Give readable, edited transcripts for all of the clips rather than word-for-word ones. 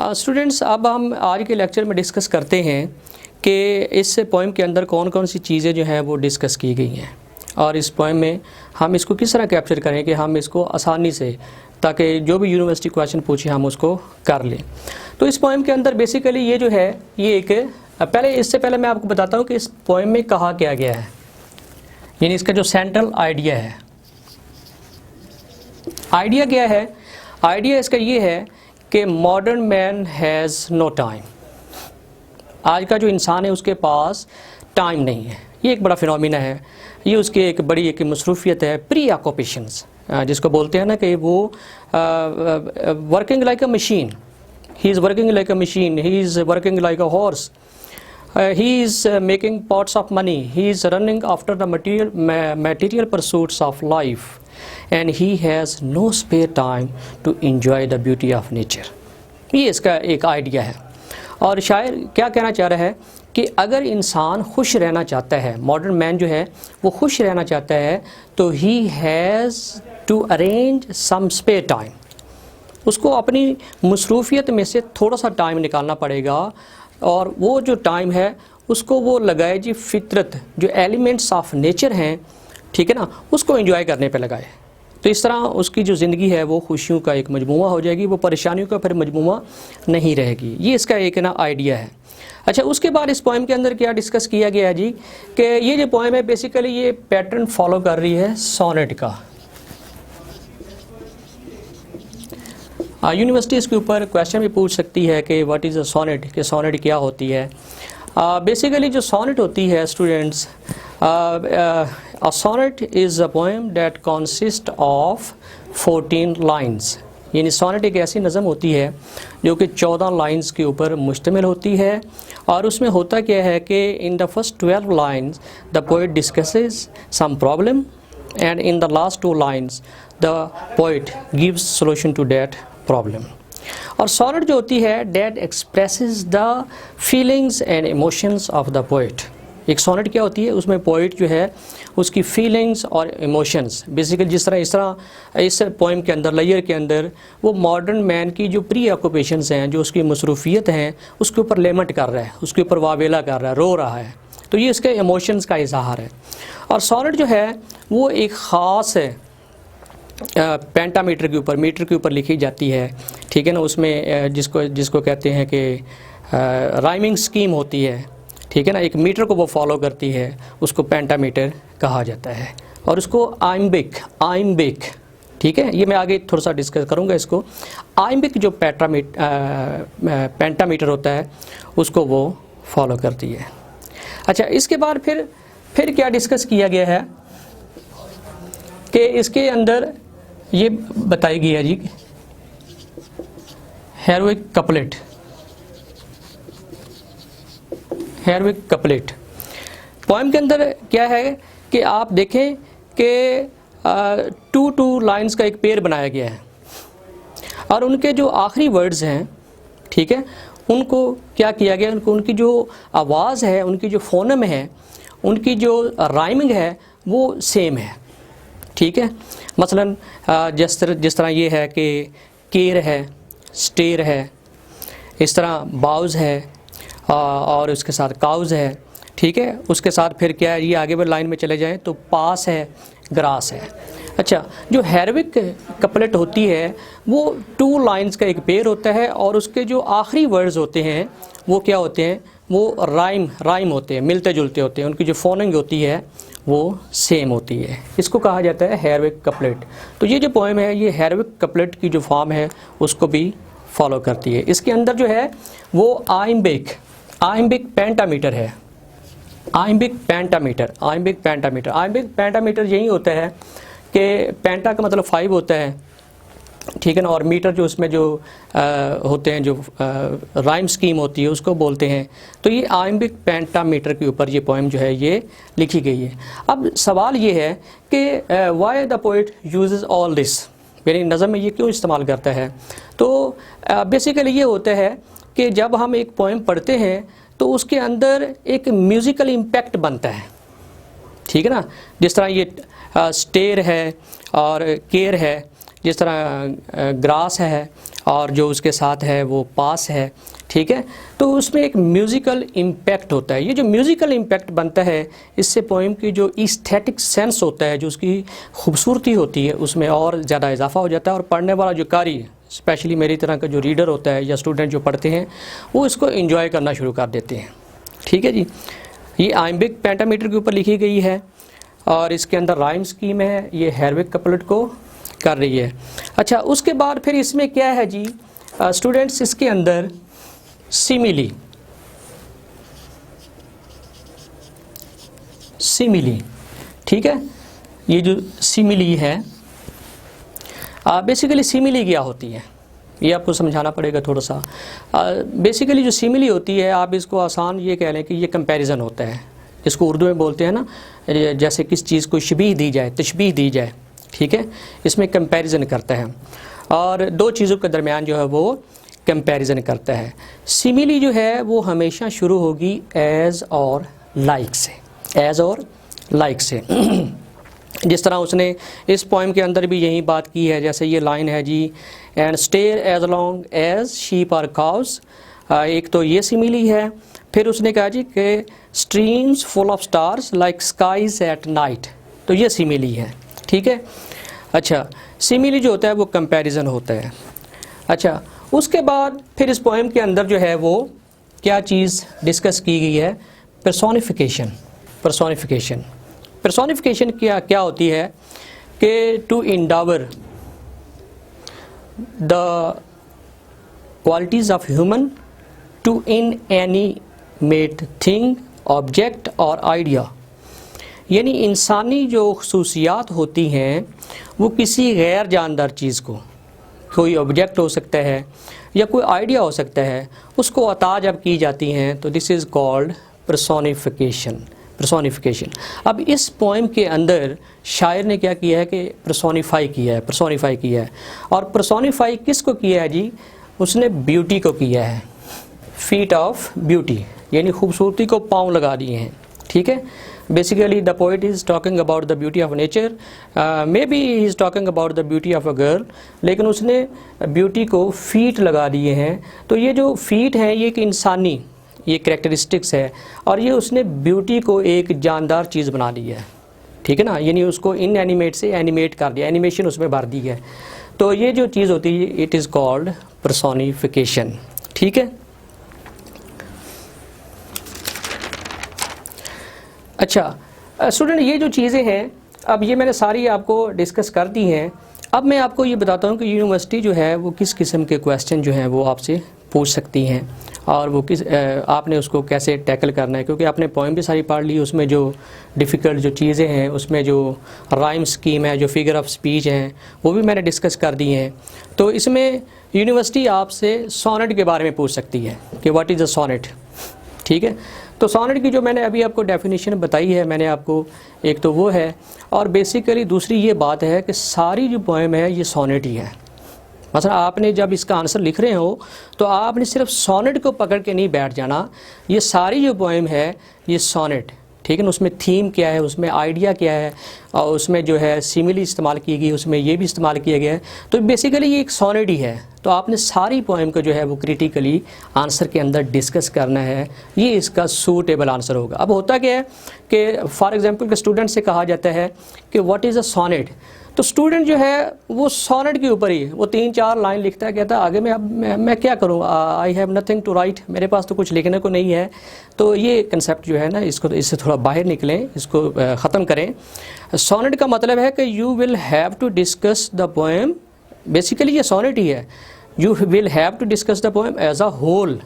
Students, अब हम आज के लेक्चर में डिस्कस करते हैं कि इस पोएम के अंदर कौन कौन सी चीज़ें जो हैं वो डिस्कस की गई हैं और इस पोएम में हम इसको किस तरह कैप्चर करें कि हम इसको आसानी से, ताकि जो भी यूनिवर्सिटी क्वेश्चन पूछे हम उसको कर लें। तो इस पोएम के अंदर बेसिकली ये जो है ये एक, इससे पहले मैं आपको बताता हूँ कि इस पोएम में कहा क्या गया है, यानी इसका जो सेंट्रल आइडिया है। आइडिया क्या है? आइडिया इसका ये है कि modern man has no time. आज का जो इंसान है उसके पास टाइम नहीं है। ये एक बड़ा फिनोमिना है, ये उसकी एक बड़ी एक मसरूफियत है, प्री ऑक्यूपेशंस जिसको बोलते हैं ना कि वो working like a machine, he is working like a machine, he is working like a horse, he is making pots of money, he is running after the material pursuits of life, and he has no spare time to enjoy the beauty of nature। ये इसका एक idea है। और शायर क्या कहना चाह रहा है कि अगर इंसान खुश रहना चाहता है, मॉडर्न मैन जो है वो खुश रहना चाहता है, तो he has to arrange some spare time। उसको अपनी मसरूफियत में से थोड़ा सा टाइम निकालना पड़ेगा और वो जो टाइम है उसको वो लगाए जी फितरत, जो एलिमेंट्स ऑफ नेचर हैं, ठीक है ना, उसको एंजॉय करने पे लगाए। तो इस तरह उसकी जो ज़िंदगी है वो खुशियों का एक मजमूआ हो जाएगी, वो परेशानियों का फिर मजमूआ नहीं रहेगी। ये इसका एक ना आइडिया है। अच्छा, उसके बाद इस पोएम के अंदर क्या डिस्कस किया गया है जी कि ये जो पोएम है बेसिकली ये पैटर्न फॉलो कर रही है सोनेट का। यूनिवर्सिटी इसके ऊपर क्वेश्चन भी पूछ सकती है कि व्हाट इज़ अ सोनेट, कि सोनेट क्या होती है। बेसिकली जो सोनेट होती है students, a sonnet is a poem that consist of 14 lines. यानी सोनेट एक ऐसी नज़म होती है जो कि 14 लाइंस के ऊपर मुश्तमिल होती है। और उसमें होता क्या है कि in the first 12 lines the poet discusses some problem, and in the last 2 lines the poet gives solution to that problem। और सोनेट जो होती है that expresses the feelings and emotions of the poet। एक sonnet क्या होती है, उसमें poet जो है उसकी फीलिंग्स और इमोशंस बेसिकली जिस तरह इस पोएम के अंदर, लेयर के अंदर, वो मॉडर्न मैन की जो प्री ऑक्यूपेशंस हैं, जो उसकी मसरूफियत हैं, उसके ऊपर लेमट कर रहा है, उसके ऊपर वावेला कर रहा है, रो रहा है। तो ये इसके इमोशंस का इजहार है। और सोनेट जो है वो एक ख़ास पेंटामीटर के ऊपर, मीटर के ऊपर लिखी जाती है, ठीक है ना। उसमें जिसको कहते हैं कि राइमिंग स्कीम होती है, ठीक है ना। एक मीटर को वो फॉलो करती है, उसको पेंटामीटर कहा जाता है। और उसको आइम्बिक, ठीक है, ये मैं आगे थोड़ा सा डिस्कस करूँगा इसको। आइम्बिक जो पेंटामीटर होता है उसको वो फॉलो करती है। अच्छा, इसके बाद फिर क्या डिस्कस किया गया है कि इसके अंदर ये बताई गई है जी हेरोइक कपलेट। पोएम के अंदर क्या है कि आप देखें कि 2 लाइंस का एक पेयर बनाया गया है और उनके जो आखिरी वर्ड्स हैं, ठीक है, उनको क्या किया गया, उनकी जो आवाज़ है, उनकी जो फोनम है, उनकी जो राइमिंग है वो सेम है, ठीक है। मसलन जिस तरह ये है कि केर है, स्टेर है, इस तरह बाउज़ है और उसके साथ काउज़ है, ठीक है। उसके साथ फिर क्या है, ये आगे भी लाइन में चले जाएं तो पास है, ग्रास है। अच्छा, जो हेरोइक कपलेट होती है वो 2 लाइंस का एक पेयर होता है और उसके जो आखिरी वर्ड्स होते हैं वो क्या होते हैं, वो राइम होते हैं, मिलते जुलते होते हैं, उनकी जो फोनिंग होती है वो सेम होती है। इसको कहा जाता है हेरोइक कपलेट। तो ये जो पोएम है ये हेरोइक कपलेट की जो फॉर्म है उसको भी फॉलो करती है। इसके अंदर जो है वो आइम्बिक पेंटामीटर है। आइम्बिक पेंटामीटर यही होता है कि पेंटा का मतलब 5 होता है, ठीक है ना, और मीटर जो उसमें जो होते हैं, जो राइम स्कीम होती है उसको बोलते हैं। तो ये आइम्बिक पेंटामीटर के ऊपर ये पोएम जो है ये लिखी गई है। अब सवाल ये है कि why the poet uses all this, यानी नज़म में ये क्यों इस्तेमाल करता है। तो बेसिकली ये होता है कि जब हम एक पोएम पढ़ते हैं तो उसके अंदर एक म्यूज़िकल इम्पैक्ट बनता है, ठीक है ना। जिस तरह ये स्टेर है और केयर है, जिस तरह ग्रास है और जो उसके साथ है वो पास है, ठीक है। तो उसमें एक म्यूज़िकल इम्पैक्ट होता है। ये जो म्यूज़िकल इम्पैक्ट बनता है, इससे पोइम की जो एस्थेटिक सेंस होता है, जो उसकी खूबसूरती होती है, उसमें और ज़्यादा इजाफा हो जाता है। और पढ़ने वाला जो कारी है, स्पेशली मेरी तरह का जो रीडर होता है या स्टूडेंट जो पढ़ते हैं, वो इसको एंजॉय करना शुरू कर देते हैं, ठीक है जी। ये आइम्बिक पेंटामीटर के ऊपर लिखी गई है और इसके अंदर राइम स्कीम है, ये हेरविक कपलेट को कर रही है। अच्छा, उसके बाद फिर इसमें क्या है जी स्टूडेंट्स, इसके अंदर सिमिली ठीक है। ये जो सिमिली है, बेसिकली सिमिली क्या होती है ये आपको समझाना पड़ेगा थोड़ा सा। बेसिकली जो सिमिली होती है, आप इसको आसान ये कह लें कि ये कंपैरिजन होता है, जिसको उर्दू में बोलते हैं ना, जैसे किस चीज़ को शबीह दी जाए, तशबीह दी जाए, ठीक है। इसमें कंपैरिजन करता है और दो चीज़ों के दरमियान जो है वो कंपैरिजन करता है। सिमिली जो है वो हमेशा शुरू होगी एज और लाइक से, एज और लाइक से। जिस तरह उसने इस पोइम के अंदर भी यही बात की है। जैसे ये लाइन है जी, and stare as long as sheep or cows, एक तो ये सिमिली है। फिर उसने कहा जी कि streams full of stars like skies at night, तो ये सिमिली है, ठीक है। अच्छा, सिमिली जो होता है वो कंपैरिजन होता है। अच्छा, उसके बाद फिर इस पोएम के अंदर जो है वो क्या चीज़ डिस्कस की गई है, पर्सोनिफिकेशन। पर्सोनिफिकेशन क्या होती है कि to endow the qualities of human to inanimate thing, object or idea, यानी इंसानी जो खसूसियात होती हैं वो किसी गैर जानदार चीज़ को, कोई ऑब्जेक्ट हो सकता है या कोई आइडिया हो सकता है, उसको अता जब की जाती हैं तो दिस इज़ कॉल्ड पर्सोनिफिकेशन। अब इस पोएम के अंदर शायर ने क्या किया है कि पर्सोनिफाई किया है। और पर्सोनिफाई किसको किया है जी, उसने ब्यूटी को किया है, फीट ऑफ ब्यूटी, यानी खूबसूरती को पाँव लगा दिए हैं, ठीक है। Basically the poet is talking about the beauty of nature, maybe he is talking about the beauty of a girl, लेकिन उसने ब्यूटी को फीट लगा दिए हैं। तो ये जो फीट हैं ये एक इंसानी ये कैरेक्टरिस्टिक्स है और ये उसने ब्यूटी को एक जानदार चीज़ बना दी है, ठीक है ना, यानी उसको इनएनिमेट से एनिमेट कर दिया, एनिमेशन उसमें भर दी है। तो ये जो चीज़ होती है इट इज़ कॉल्ड पर्सोनिफिकेशन, ठीक है। अच्छा स्टूडेंट, ये जो चीज़ें हैं अब ये मैंने सारी आपको डिस्कस कर दी हैं। अब मैं आपको ये बताता हूँ कि यूनिवर्सिटी जो है वो किस किस्म के क्वेश्चन जो हैं वो आपसे पूछ सकती हैं और वो किस आपने उसको कैसे टैकल करना है, क्योंकि आपने पोएम भी सारी पढ़ ली, उसमें जो डिफ़िकल्ट जो चीज़ें हैं, उसमें जो राइम स्कीम है, जो फिगर ऑफ स्पीच हैं, वो भी मैंने डिस्कस कर दी हैं। तो इसमें यूनिवर्सिटी आपसे सोनेट के बारे में पूछ सकती है कि व्हाट इज़ अ सोनेट, ठीक है। तो सोनेट की जो मैंने अभी आपको डेफिनेशन बताई है मैंने आपको, एक तो वो है और बेसिकली दूसरी ये बात है कि सारी जो पोएम है ये सोनेट ही है। मतलब आपने जब इसका आंसर लिख रहे हो तो आपने सिर्फ सोनेट को पकड़ के नहीं बैठ जाना, ये सारी जो पोएम है ये सोनेट, ठीक है ना। उसमें थीम क्या है, उसमें आइडिया क्या है और उसमें जो है सिमिली इस्तेमाल की गई, उसमें ये भी इस्तेमाल किया गया है। तो बेसिकली ये एक सोनेट ही है। तो आपने सारी पोएम को जो है वो क्रिटिकली आंसर के अंदर डिस्कस करना है, ये इसका सूटेबल आंसर होगा। अब होता क्या है कि फॉर एग्जांपल के स्टूडेंट से कहा जाता है कि व्हाट इज़ अ सोनेट, तो स्टूडेंट जो है वो सोनेट के ऊपर ही वो 3-4 लाइन लिखता है, कहता है आगे मैं क्या करूँ, I have nothing to write, मेरे पास तो कुछ लिखने को नहीं है। तो ये कंसेप्ट जो है ना, इससे थोड़ा बाहर निकलें, इसको ख़त्म करें। सोनेट का मतलब है कि you will have to discuss the poem, basically ये सोनेट ही है, you will have to discuss the poem as a whole,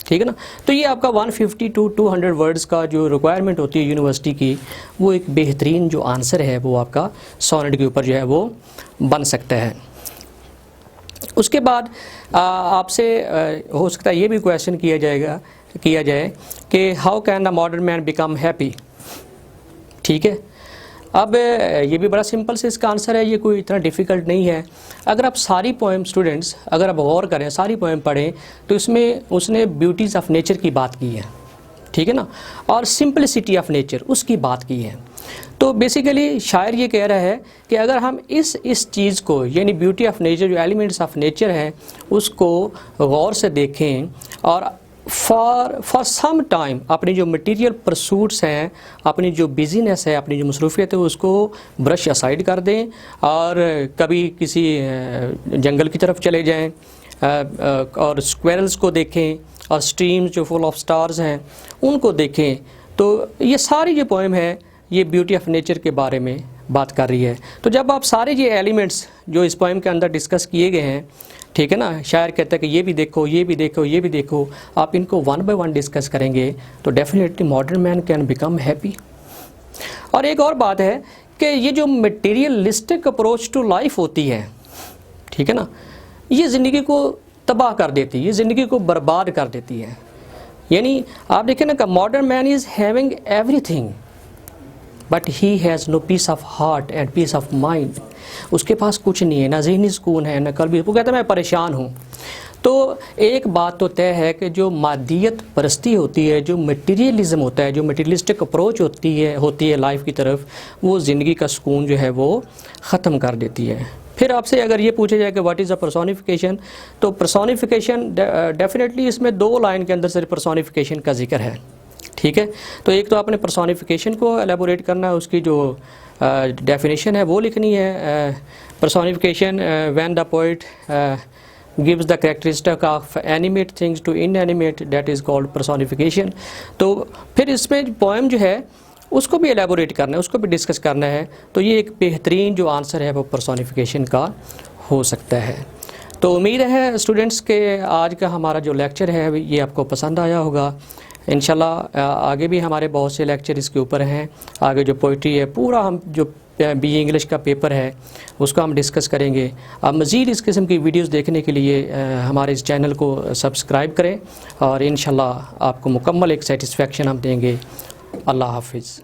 ठीक है ना। तो ये आपका 150 to 200 वर्ड्स का जो रिक्वायरमेंट होती है यूनिवर्सिटी की, वो एक बेहतरीन जो आंसर है वो आपका सोनेट के ऊपर जो है वो बन सकता है। उसके बाद आपसे हो सकता है ये भी क्वेश्चन किया जाए कि how can the modern man become happy, ठीक है। अब ये भी बड़ा सिंपल से इसका आंसर है, ये कोई इतना डिफ़िकल्ट नहीं है। अगर आप सारी पोएम स्टूडेंट्स अगर आप गौर करें, सारी पोएम पढ़ें, तो इसमें उसने ब्यूटीज़ ऑफ नेचर की बात की है, ठीक है ना, और सिंपलिसिटी ऑफ नेचर उसकी बात की है। तो बेसिकली शायर ये कह रहा है कि अगर हम इस चीज़ को यानी ब्यूटी ऑफ नेचर, जो एलिमेंट्स ऑफ नेचर है, उसको गौर से देखें और फॉर सम टाइम अपनी जो मटेरियल परसूट्स हैं, अपनी जो बिजीनेस है, अपनी जो मसरूफियत है, उसको ब्रश असाइड कर दें और कभी किसी जंगल की तरफ चले जाएं और स्क्वेरल्स को देखें और स्ट्रीम्स जो फुल ऑफ स्टार्स हैं उनको देखें। तो ये सारी जो पोएम है ये ब्यूटी ऑफ नेचर के बारे में बात कर रही है। तो जब आप सारे ये एलिमेंट्स जो इस पोएम के अंदर डिस्कस किए गए हैं, ठीक है ना, शायर कहता है कि ये भी देखो, ये भी देखो, ये भी देखो, आप इनको वन बाय वन डिस्कस करेंगे तो definitely modern man can become happy. और एक और बात है कि ये जो मटेरियलिस्टिक अप्रोच टू लाइफ होती है, ठीक है ना, ये ज़िंदगी को तबाह कर देती है, ये ज़िंदगी को बर्बाद कर देती है। यानी आप देखें ना कि modern man is having everything but he has no peace of heart and peace of mind. उसके पास कुछ नहीं है, ना ज़हनी सुकून है, ना कल्बी। वो कहता है मैं परेशान हूँ। तो एक बात तो तय है कि जो मादियत परस्ती होती है, जो मटेरियलिज्म होता है, जो मटेरियलिस्टिक अप्रोच होती है लाइफ की तरफ, वो ज़िंदगी का सुकून जो है वो ख़त्म कर देती है। फिर आपसे अगर ये पूछा जाए कि व्हाट इज़ अ पर्सोनिफिकेशन, तो पर्सोनिफिकेशन डेफिनेटली इसमें 2 लाइन के अंदर सिर्फ पर्सोनिफिकेशन का जिक्र है, ठीक है। तो एक तो आपने पर्सोनिफिकेशन को एलेबोरेट करना है, उसकी जो डेफिनेशन है वो लिखनी है। Personification when the poet gives the characteristic of animate things to inanimate, that is called personification। तो फिर इसमें पोएम जो है उसको भी एलेबोरेट करना है, उसको भी डिस्कस करना है। तो ये एक बेहतरीन जो आंसर है वो पर्सोनिफिकेशन का हो सकता है। तो उम्मीद है स्टूडेंट्स के आज का हमारा जो लेक्चर है ये आपको पसंद आया होगा। इंशाल्लाह आगे भी हमारे बहुत से लेक्चर इसके ऊपर हैं। आगे जो पोइट्री है पूरा हम जो BA इंग्लिश का पेपर है उसको हम डिस्कस करेंगे। आप मज़ीद इस किस्म की वीडियोस देखने के लिए हमारे इस चैनल को सब्सक्राइब करें और इंशाल्लाह आपको मुकम्मल एक सेटिस्फेक्शन हम देंगे। अल्लाह हाफिज़।